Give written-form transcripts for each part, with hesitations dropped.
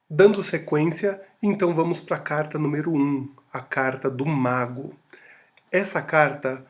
Dando sequência, então vamos para a carta número 1, a carta do mago. Essa carta,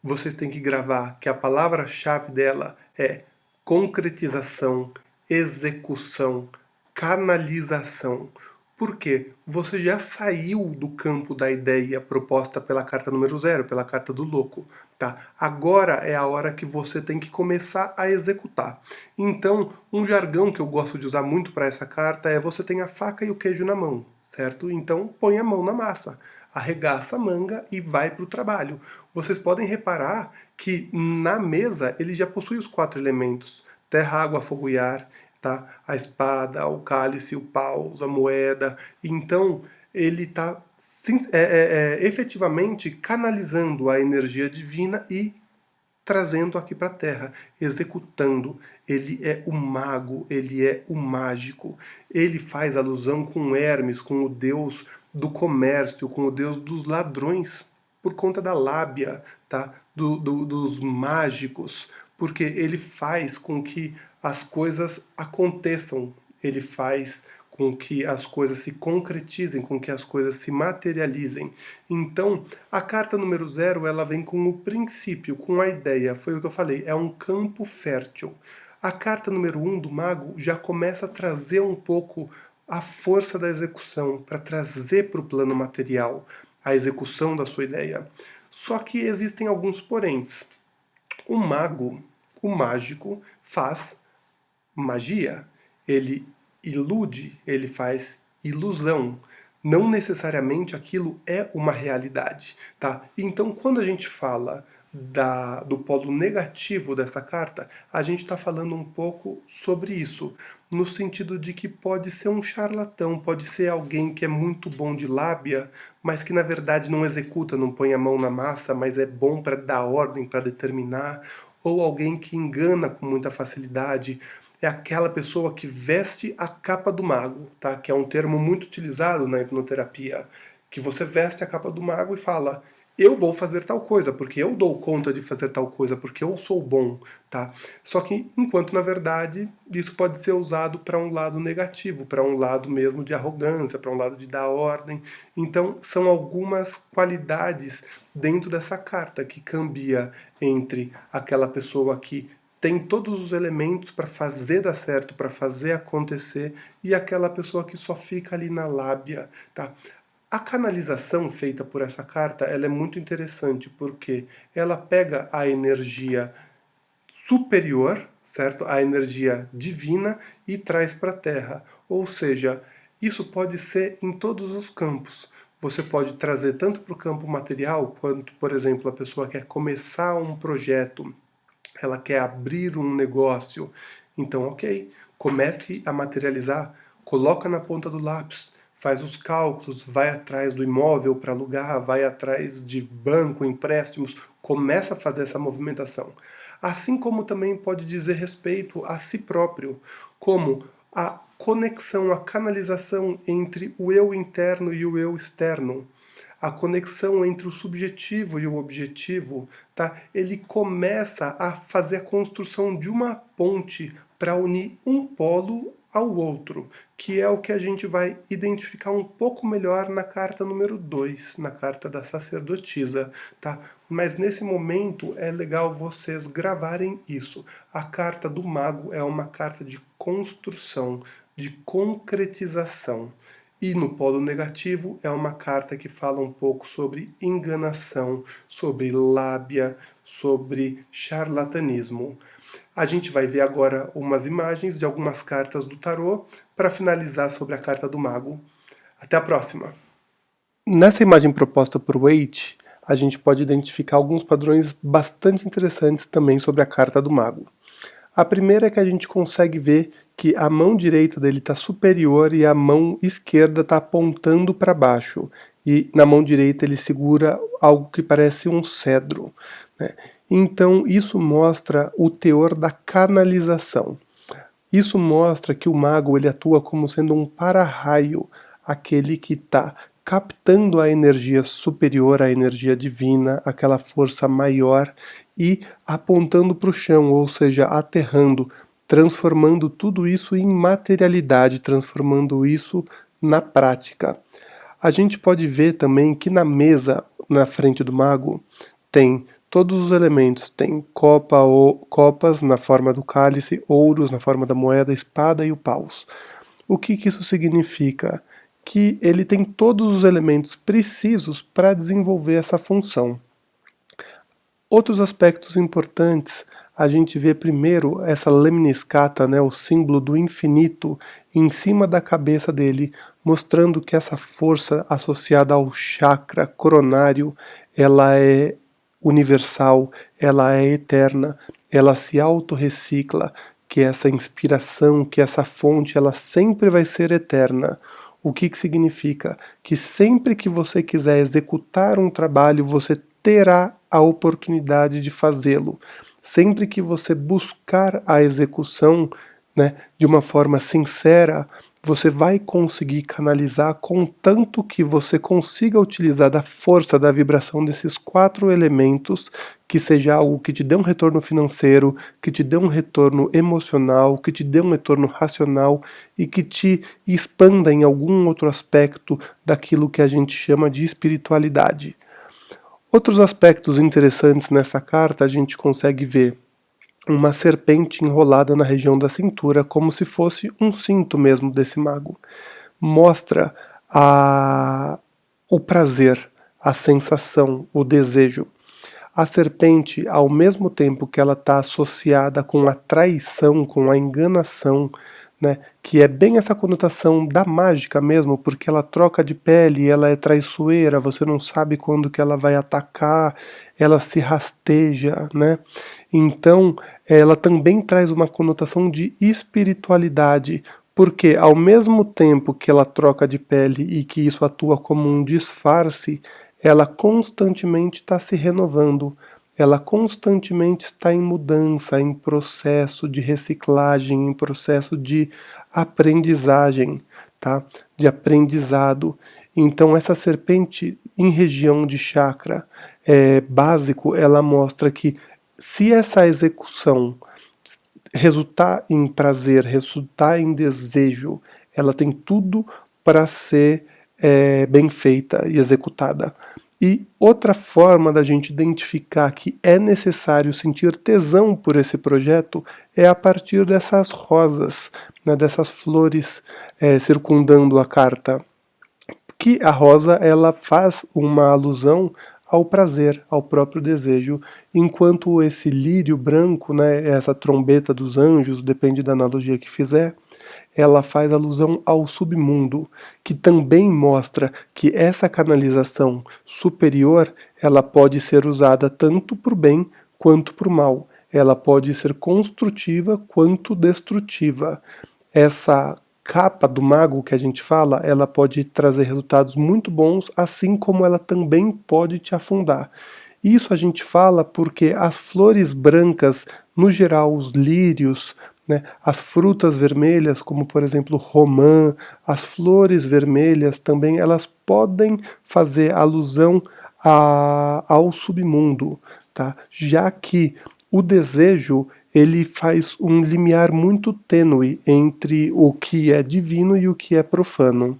vocês têm que gravar que a palavra-chave dela é concretização, execução, canalização. Por quê? Você já saiu do campo da ideia proposta pela carta número 0, pela carta do louco. Tá? Agora é a hora que você tem que começar a executar. Então, um jargão que eu gosto de usar muito para essa carta é: você tem a faca e o queijo na mão, certo? Então põe a mão na massa, arregaça a manga e vai para o trabalho. Vocês podem reparar que na mesa ele já possui os 4 elementos: terra, água, fogo e ar, tá? A espada, o cálice, o paus, a moeda. Então ele está efetivamente canalizando a energia divina e trazendo aqui para a Terra, executando. Ele é o mago, ele é o mágico. Ele faz alusão com Hermes, com o deus do comércio, com o deus dos ladrões, por conta da lábia, tá? Dos mágicos, porque ele faz com que as coisas aconteçam, ele faz com que as coisas se concretizem, com que as coisas se materializem. Então, a carta número 0, ela vem com o princípio, com a ideia, foi o que eu falei, é um campo fértil. A carta número 1 do mago já começa a trazer um pouco a força da execução, para trazer para o plano material a execução da sua ideia. Só que existem alguns poréns. O mago, o mágico, faz magia, ele ilude, ele faz ilusão. Não necessariamente aquilo é uma realidade, tá? Então, quando a gente fala do polo negativo dessa carta, a gente está falando um pouco sobre isso, no sentido de que pode ser um charlatão, pode ser alguém que é muito bom de lábia, mas que na verdade não executa, não põe a mão na massa, mas é bom para dar ordem, para determinar, ou alguém que engana com muita facilidade. É aquela pessoa que veste a capa do mago, tá? Que é um termo muito utilizado na hipnoterapia, que você veste a capa do mago e fala: eu vou fazer tal coisa, porque eu dou conta de fazer tal coisa, porque eu sou bom, tá? Só que, enquanto na verdade, isso pode ser usado para um lado negativo, para um lado mesmo de arrogância, para um lado de dar ordem. Então, são algumas qualidades dentro dessa carta que cambia entre aquela pessoa que tem todos os elementos para fazer dar certo, para fazer acontecer, e aquela pessoa que só fica ali na lábia, tá? A canalização feita por essa carta, ela é muito interessante porque ela pega a energia superior, certo? A energia divina e traz para a Terra. Ou seja, isso pode ser em todos os campos. Você pode trazer tanto para o campo material, quanto, por exemplo, a pessoa quer começar um projeto, ela quer abrir um negócio. Então, ok, comece a materializar, coloca na ponta do lápis, faz os cálculos, vai atrás do imóvel para alugar, vai atrás de banco, empréstimos, começa a fazer essa movimentação. Assim como também pode dizer respeito a si próprio, como a conexão, a canalização entre o eu interno e o eu externo, a conexão entre o subjetivo e o objetivo, tá? Ele começa a fazer a construção de uma ponte para unir um polo ao outro, que é o que a gente vai identificar um pouco melhor na carta número 2, na carta da sacerdotisa, tá? Mas nesse momento é legal vocês gravarem isso. A carta do mago é uma carta de construção, de concretização. E no polo negativo é uma carta que fala um pouco sobre enganação, sobre lábia, sobre charlatanismo. A gente vai ver agora umas imagens de algumas cartas do tarô para finalizar sobre a carta do mago. Até a próxima! Nessa imagem proposta por Waite, a gente pode identificar alguns padrões bastante interessantes também sobre a carta do mago. A primeira é que a gente consegue ver que a mão direita dele está superior e a mão esquerda está apontando para baixo. E na mão direita ele segura algo que parece um cedro, né? Então isso mostra o teor da canalização. Isso mostra que o mago ele atua como sendo um para-raio, aquele que está captando a energia superior, a energia divina, aquela força maior, e apontando para o chão, ou seja, aterrando, transformando tudo isso em materialidade, transformando isso na prática. A gente pode ver também que na mesa, na frente do mago, tem todos os elementos. Tem copas na forma do cálice, ouros na forma da moeda, espada e o paus. O que isso significa? Que ele tem todos os elementos precisos para desenvolver essa função. Outros aspectos importantes, a gente vê primeiro essa lemniscata, né, o símbolo do infinito, em cima da cabeça dele, mostrando que essa força associada ao chakra coronário, ela é universal, ela é eterna, ela se autorrecicla, que essa inspiração, que essa fonte, ela sempre vai ser eterna. O que significa? Que sempre que você quiser executar um trabalho, você terá a oportunidade de fazê-lo. Sempre que você buscar a execução, né, de uma forma sincera, você vai conseguir canalizar, contanto que você consiga utilizar da força, da vibração desses 4 elementos, que seja algo que te dê um retorno financeiro, que te dê um retorno emocional, que te dê um retorno racional e que te expanda em algum outro aspecto daquilo que a gente chama de espiritualidade. Outros aspectos interessantes nessa carta a gente consegue ver uma serpente enrolada na região da cintura, como se fosse um cinto mesmo desse mago. Mostra o prazer, a sensação, o desejo. A serpente, ao mesmo tempo que ela está associada com a traição, com a enganação, né, que é bem essa conotação da mágica mesmo, porque ela troca de pele, ela é traiçoeira, você não sabe quando que ela vai atacar, ela se rasteja, né? Então, ela também traz uma conotação de espiritualidade, porque ao mesmo tempo que ela troca de pele e que isso atua como um disfarce, ela constantemente está se renovando, ela constantemente está em mudança, em processo de reciclagem, em processo de aprendizagem, tá? De aprendizado. Então essa serpente em região de chakra básico, ela mostra que se essa execução resultar em prazer, resultar em desejo, ela tem tudo para ser bem feita e executada. E outra forma da gente identificar que é necessário sentir tesão por esse projeto é a partir dessas rosas, né, dessas flores circundando a carta. Que a rosa ela faz uma alusão ao prazer, ao próprio desejo, enquanto esse lírio branco, né, essa trombeta dos anjos, depende da analogia que fizer, ela faz alusão ao submundo, que também mostra que essa canalização superior, ela pode ser usada tanto para o bem quanto para o mal. Ela pode ser construtiva quanto destrutiva. Essa capa do mago que a gente fala, ela pode trazer resultados muito bons, assim como ela também pode te afundar. Isso a gente fala porque as flores brancas, no geral os lírios, né, as frutas vermelhas, como por exemplo romã, as flores vermelhas também, elas podem fazer alusão ao submundo, tá? Já que o desejo ele faz um limiar muito tênue entre o que é divino e o que é profano.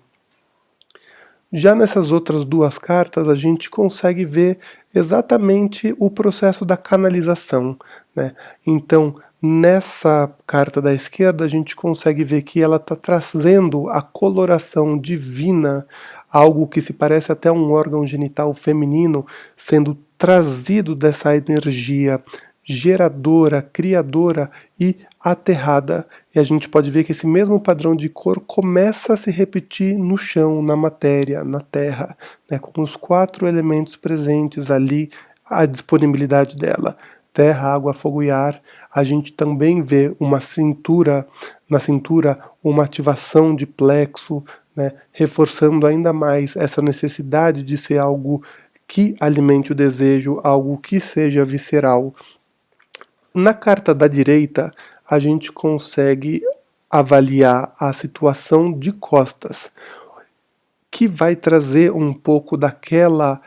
Já nessas outras 2 cartas, a gente consegue ver exatamente o processo da canalização, né? Então, nessa carta da esquerda, a gente consegue ver que ela está trazendo a coloração divina, algo que se parece até um órgão genital feminino, sendo trazido dessa energia geradora, criadora e aterrada. E a gente pode ver que esse mesmo padrão de cor começa a se repetir no chão, na matéria, na terra, né, com os 4 elementos presentes ali, a disponibilidade dela. Terra, água, fogo e ar. A gente também vê uma cintura, na cintura, uma ativação de plexo, né, reforçando ainda mais essa necessidade de ser algo que alimente o desejo, algo que seja visceral. Na carta da direita, a gente consegue avaliar a situação de costas, que vai trazer um pouco daquela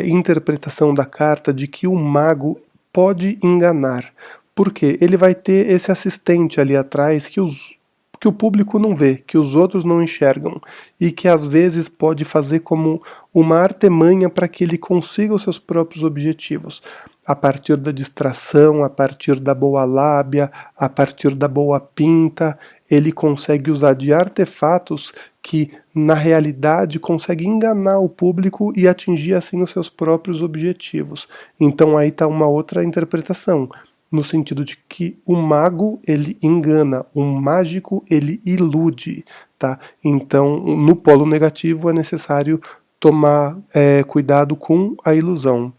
interpretação da carta de que o mago pode enganar, Por quê? Ele vai ter esse assistente ali atrás que o público não vê, que os outros não enxergam, e que às vezes pode fazer como uma artimanha para que ele consiga os seus próprios objetivos. A partir da distração, a partir da boa lábia, a partir da boa pinta, ele consegue usar de artefatos que, na realidade, consegue enganar o público e atingir assim os seus próprios objetivos. Então aí está uma outra interpretação, no sentido de que o mago ele engana, o mágico ele ilude, tá? Então, no polo negativo é necessário tomar cuidado com a ilusão.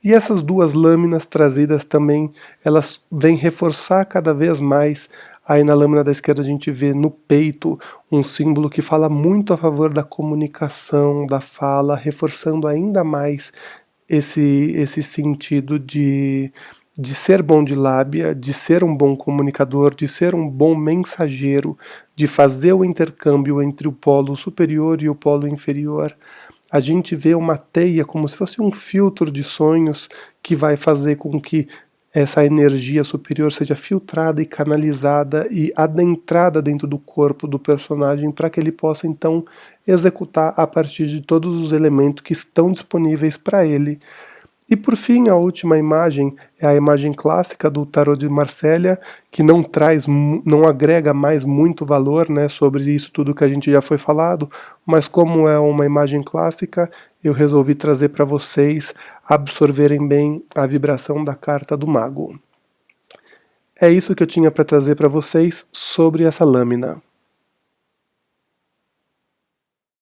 E essas duas lâminas trazidas também, elas vêm reforçar cada vez mais. Aí na lâmina da esquerda a gente vê no peito um símbolo que fala muito a favor da comunicação, da fala, reforçando ainda mais esse sentido de ser bom de lábia, de ser um bom comunicador, de ser um bom mensageiro, de fazer o intercâmbio entre o polo superior e o polo inferior. A gente vê uma teia como se fosse um filtro de sonhos que vai fazer com que essa energia superior seja filtrada e canalizada e adentrada dentro do corpo do personagem para que ele possa então executar a partir de todos os elementos que estão disponíveis para ele. E por fim, a última imagem é a imagem clássica do tarô de Marsella, que não agrega mais muito valor, né, sobre isso tudo que a gente já foi falado, mas como é uma imagem clássica, eu resolvi trazer para vocês absorverem bem a vibração da carta do mago. É isso que eu tinha para trazer para vocês sobre essa lâmina.